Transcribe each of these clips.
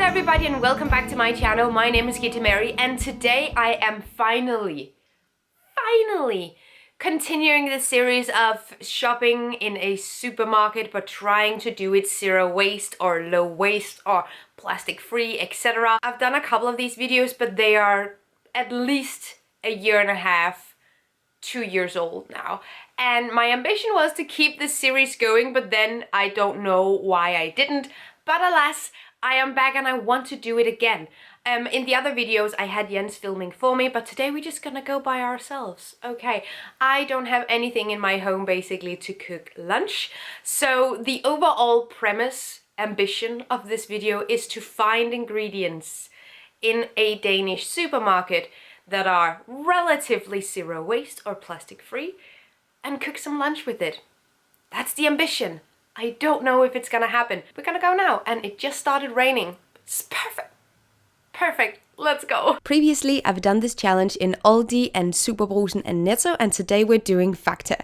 everybody and welcome back to my channel. My name is Gitte Mary and today I am finally continuing the series of shopping in a supermarket but trying to do it zero waste or low waste or plastic free, etc. I've done a couple of these videos but they are at least a year and a half, 2 years old now. And my ambition was to keep this series going, but then I don't know why I didn't. But alas, I am back and I want to do it again. In the other videos I had Jens filming for me, but today we're just gonna go by ourselves. Okay, I don't have anything in my home basically to cook lunch. So the overall premise, ambition of this video is to find ingredients in a Danish supermarket that are relatively zero waste or plastic free and cook some lunch with it. That's the ambition. I don't know if it's gonna happen. We're gonna go now and it just started raining. It's perfect. Perfect. Let's go. Previously, I've done this challenge in Aldi and Superbrugsen and Netto, and today we're doing Fakta.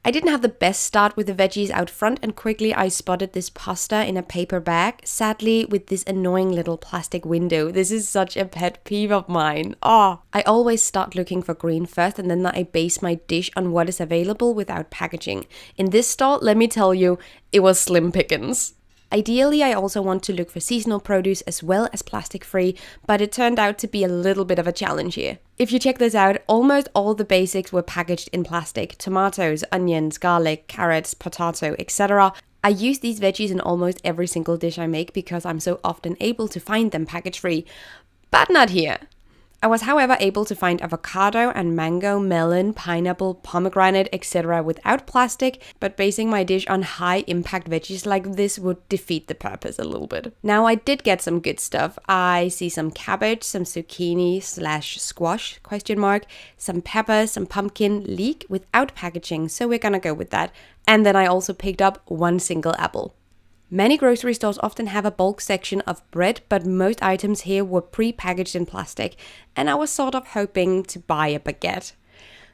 I didn't have the best start with the veggies out front and quickly I spotted this pasta in a paper bag, sadly with this annoying little plastic window. This is such a pet peeve of mine. I always start looking for green first and then I base my dish on what is available without packaging. In this stall, let me tell you, it was slim pickings. Ideally, I also want to look for seasonal produce as well as plastic free, but it turned out to be a little bit of a challenge here. If you check this out, almost all the basics were packaged in plastic. Tomatoes, onions, garlic, carrots, potato, etc. I use these veggies in almost every single dish I make because I'm so often able to find them package free, but not here. I was however able to find avocado and mango, melon, pineapple, pomegranate, etc. without plastic, but basing my dish on high impact veggies like this would defeat the purpose a little bit. Now I did get some good stuff. I see some cabbage, some zucchini / squash, ? Some pepper, some pumpkin, leek without packaging, so we're gonna go with that. And then I also picked up one single apple. Many grocery stores often have a bulk section of bread, but most items here were pre-packaged in plastic, and I was sort of hoping to buy a baguette.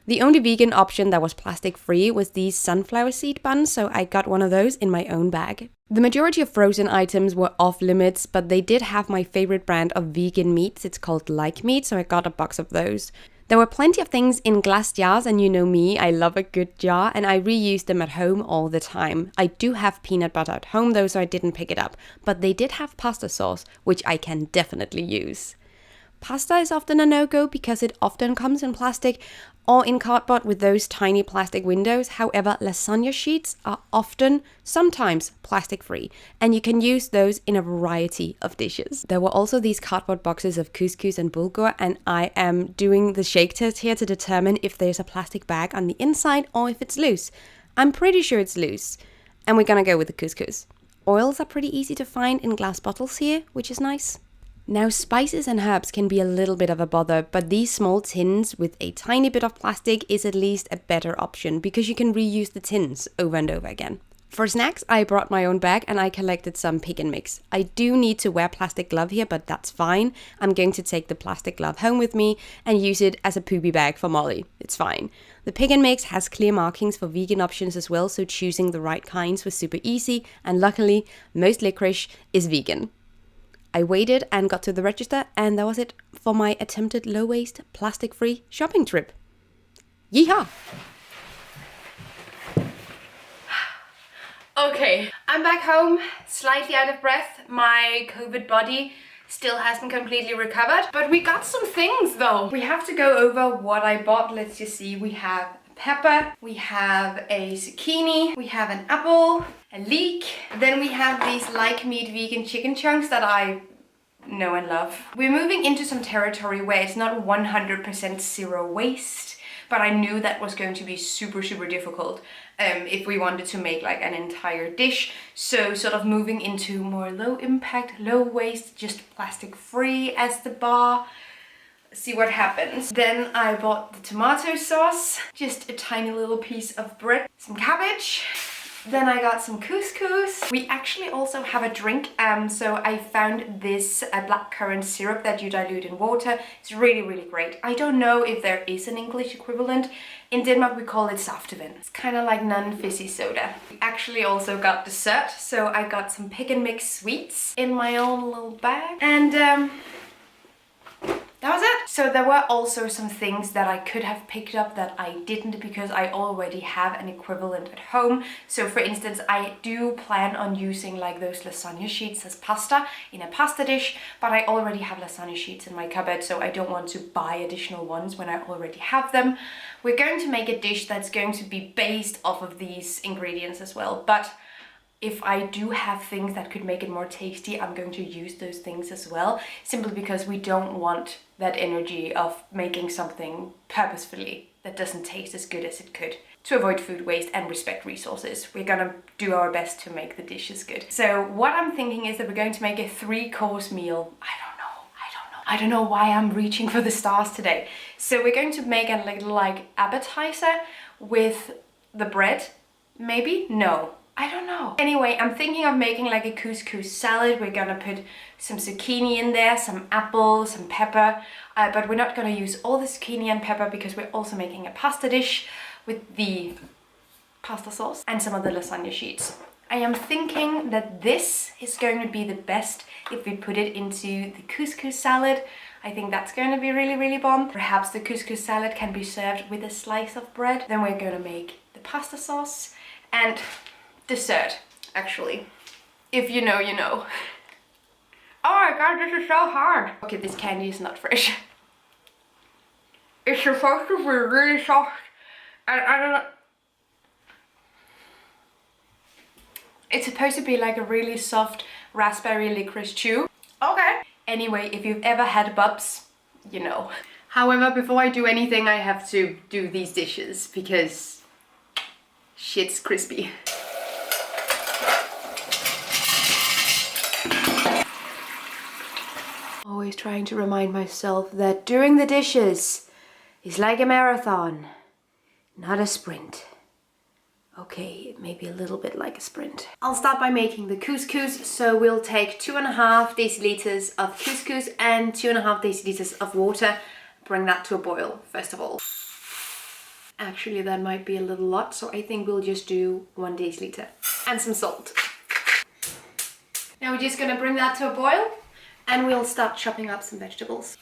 The only vegan option that was plastic free was these sunflower seed buns, so I got one of those in my own bag. The majority of frozen items were off limits, but they did have my favorite brand of vegan meats. It's called Like Meat, so I got a box of those. There were plenty of things in glass jars, and you know me, I love a good jar, and I reuse them at home all the time. I do have peanut butter at home though, so I didn't pick it up, but they did have pasta sauce, which I can definitely use. Pasta is often a no-go because it often comes in plastic or in cardboard with those tiny plastic windows. However, lasagna sheets are sometimes plastic-free, and you can use those in a variety of dishes. There were also these cardboard boxes of couscous and bulgur, and I am doing the shake test here to determine if there's a plastic bag on the inside or if it's loose. I'm pretty sure it's loose, and we're gonna go with the couscous. Oils are pretty easy to find in glass bottles here, which is nice. Now, spices and herbs can be a little bit of a bother, but these small tins with a tiny bit of plastic is at least a better option because you can reuse the tins over and over again. For snacks, I brought my own bag and I collected some pick and mix. I do need to wear plastic glove here, but that's fine. I'm going to take the plastic glove home with me and use it as a poopy bag for Molly. It's fine. The pick and mix has clear markings for vegan options as well, so choosing the right kinds was super easy, and luckily, most licorice is vegan. I waited and got to the register, and that was it for my attempted low-waste, plastic-free shopping trip. Yeehaw! Okay, I'm back home, slightly out of breath. My COVID body still hasn't completely recovered, but we got some things though. We have to go over what I bought. Let's just see. We have pepper, we have a zucchini, we have an apple, a leek, then we have these Like Meat vegan chicken chunks that I know and love. We're moving into some territory where it's not 100% zero waste, but I knew that was going to be super difficult if we wanted to make like an entire dish. So sort of moving into more low impact, low waste, just plastic free as the bar. See what happens. Then I bought the tomato sauce, just a tiny little piece of bread, some cabbage, Then I got some couscous. We actually also have a drink. So I found this blackcurrant syrup that you dilute in water. It's really, really great. I don't know if there is an English equivalent. In Denmark we call it saftevand. It's kind of like non-fizzy soda. We actually also got dessert. So I got some pick and mix sweets in my own little bag. And that was it. So there were also some things that I could have picked up that I didn't because I already have an equivalent at home. So for instance, I do plan on using like those lasagna sheets as pasta in a pasta dish, but I already have lasagna sheets in my cupboard, so I don't want to buy additional ones when I already have them. We're going to make a dish that's going to be based off of these ingredients as well, but if I do have things that could make it more tasty, I'm going to use those things as well, simply because we don't want that energy of making something purposefully that doesn't taste as good as it could. To avoid food waste and respect resources, we're gonna do our best to make the dishes good. So what I'm thinking is that we're going to make a 3-course meal. I don't know why I'm reaching for the stars today. So we're going to make a little like appetizer with the bread, maybe? No. I don't know. Anyway, I'm thinking of making like a couscous salad. We're gonna put some zucchini in there, some apple, some pepper, but we're not gonna use all the zucchini and pepper because we're also making a pasta dish with the pasta sauce and some of the lasagna sheets. I am thinking that this is going to be the best if we put it into the couscous salad. I think that's going to be really, really bomb. Perhaps the couscous salad can be served with a slice of bread. Then we're gonna make the pasta sauce and dessert, actually. If you know, you know. Oh my god, this is so hard. Okay, this candy is not fresh. It's supposed to be really soft. And I don't know. It's supposed to be like a really soft raspberry licorice chew. Okay. Anyway, if you've ever had bubs, you know. However, before I do anything, I have to do these dishes because shit's crispy. Always trying to remind myself that doing the dishes is like a marathon, not a sprint. Okay, it may be a little bit like a sprint. I'll start by making the couscous. So we'll take 2.5 deciliters of couscous and 2.5 deciliters of water. Bring that to a boil, first of all. Actually, that might be a little lot, so I think we'll just do 1 deciliter. And some salt. Now we're just gonna bring that to a boil. And we'll start chopping up some vegetables.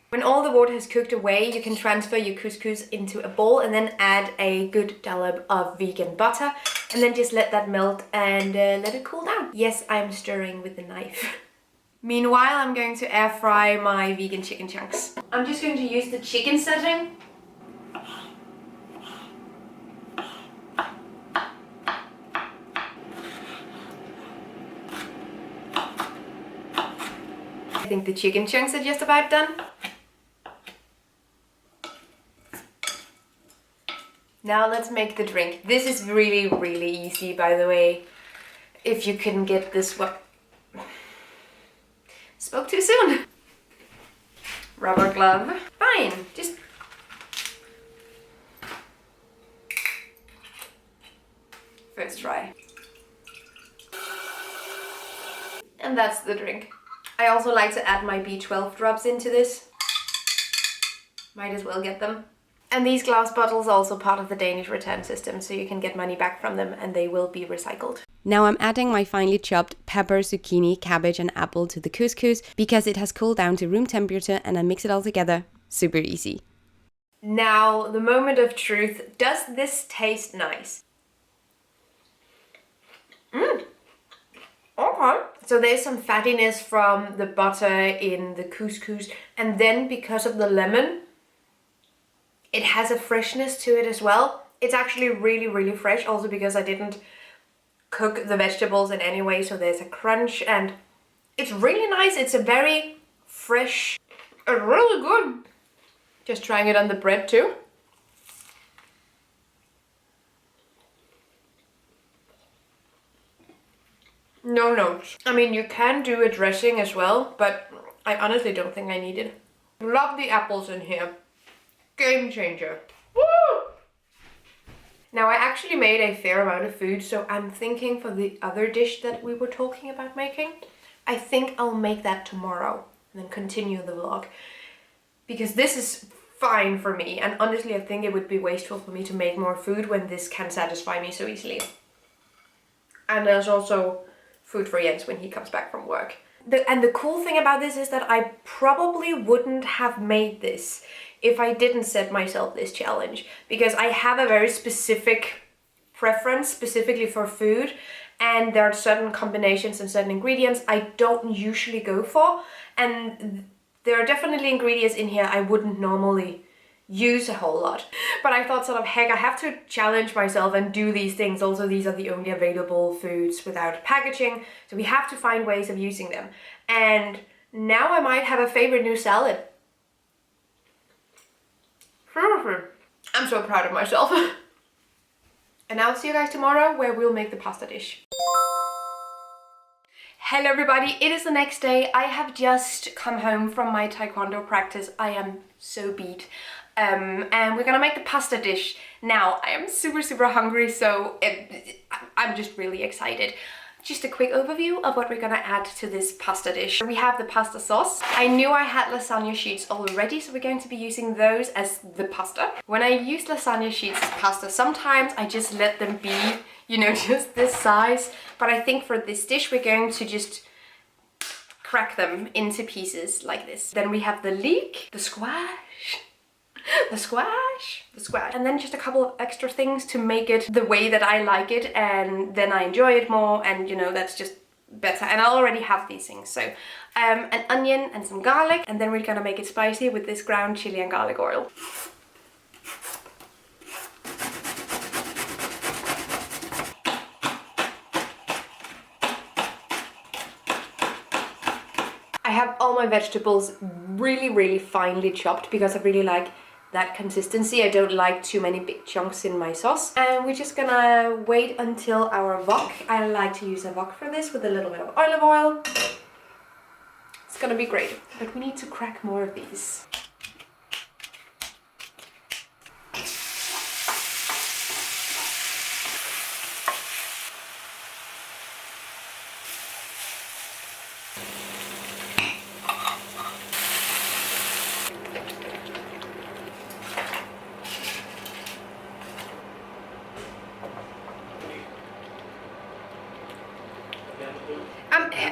When all the water has cooked away, you can transfer your couscous into a bowl and then add a good dollop of vegan butter. And then just let that melt and let it cool down. Yes, I'm stirring with the knife. Meanwhile, I'm going to air fry my vegan chicken chunks. I'm just going to use the chicken setting. I think the chicken chunks are just about done. Now let's make the drink. This is really, really easy, by the way. If you couldn't get this one. Spoke too soon. Rubber glove. Fine, just... First try. And that's the drink. I also like to add my B12 drops into this. Might as well get them. And these glass bottles are also part of the Danish return system, so you can get money back from them and they will be recycled. Now I'm adding my finely chopped pepper, zucchini, cabbage and apple to the couscous because it has cooled down to room temperature and I mix it all together. Super easy. Now, the moment of truth. Does this taste nice? Okay. So there's some fattiness from the butter in the couscous, and then because of the lemon, it has a freshness to it as well. It's actually really, really fresh, also because I didn't cook the vegetables in any way, so there's a crunch and it's really nice. It's a very fresh and really good. Just trying it on the bread too. No notes. I mean, you can do a dressing as well, but I honestly don't think I need it. Love the apples in here. Game changer. Woo! Now I actually made a fair amount of food, so I'm thinking for the other dish that we were talking about making, I think I'll make that tomorrow and then continue the vlog. Because this is fine for me, and honestly I think it would be wasteful for me to make more food when this can satisfy me so easily. And there's also food for Jens when he comes back from work. And the cool thing about this is that I probably wouldn't have made this if I didn't set myself this challenge, because I have a very specific preference specifically for food, and there are certain combinations and certain ingredients I don't usually go for, and there are definitely ingredients in here I wouldn't normally use a whole lot. But I thought sort of, heck, I have to challenge myself and do these things. Also, these are the only available foods without packaging, so we have to find ways of using them. And now I might have a favorite new salad. I'm so proud of myself. And I'll see you guys tomorrow where we'll make the pasta dish. Hello everybody, it is the next day. I have just come home from my taekwondo practice. I am so beat. And we're gonna make the pasta dish. Now, I am super hungry, so I'm just really excited. Just a quick overview of what we're gonna add to this pasta dish. We have the pasta sauce. I knew I had lasagna sheets already, so we're going to be using those as the pasta. When I use lasagna sheets as pasta, sometimes I just let them be, you know, just this size. But I think for this dish, we're going to just crack them into pieces like this. Then we have the leek, the squash, and then just a couple of extra things to make it the way that I like it, and then I enjoy it more, and you know, that's just better. And I already have these things, so an onion and some garlic, and then we're gonna make it spicy with this ground chili and garlic oil. I have all my vegetables really finely chopped because I really like that consistency. I don't like too many big chunks in my sauce. And we're just gonna wait until our wok. I like to use a wok for this with a little bit of olive oil. It's gonna be great, but we need to crack more of these.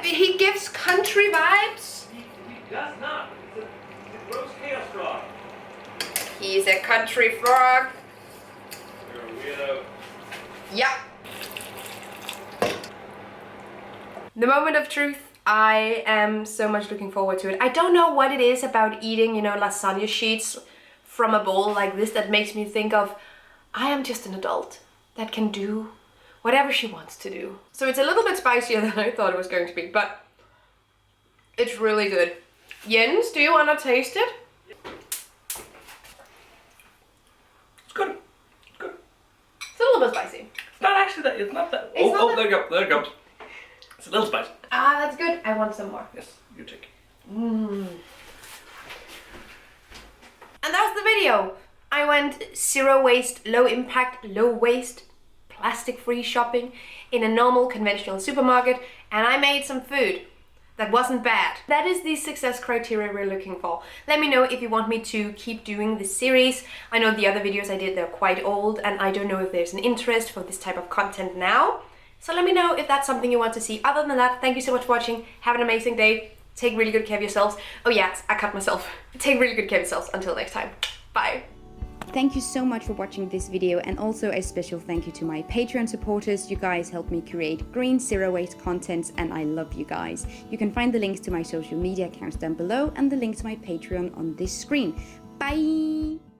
He gives country vibes. He does not. He's a gross chaos frog. He's a country frog. You're a weirdo. Yeah. The moment of truth. I am so much looking forward to it. I don't know what it is about eating, you know, lasagna sheets from a bowl like this that makes me think of, I am just an adult that can do whatever she wants to do. So it's a little bit spicier than I thought it was going to be, but it's really good. Jens, do you want to taste it? It's good. It's good. It's a little bit spicy. Not actually that. It's not that. It's not there you go. There you go. It's a little spicy. Ah, that's good. I want some more. Yes, you take. And that's the video. I went zero waste, low impact, low waste, plastic-free shopping in a normal conventional supermarket, and I made some food that wasn't bad. That is the success criteria we're looking for. Let me know if you want me to keep doing this series. I know the other videos I did, they're quite old, and I don't know if there's an interest for this type of content now. So let me know if that's something you want to see. Other than that, thank you so much for watching. Have an amazing day. Take really good care of yourselves. Oh yes, I cut myself. Take really good care of yourselves. Until next time. Bye. Thank you so much for watching this video, and also a special thank you to my Patreon supporters. You guys help me create green zero waste content, and I love you guys. You can find the links to my social media accounts down below and the link to my Patreon on this screen. Bye!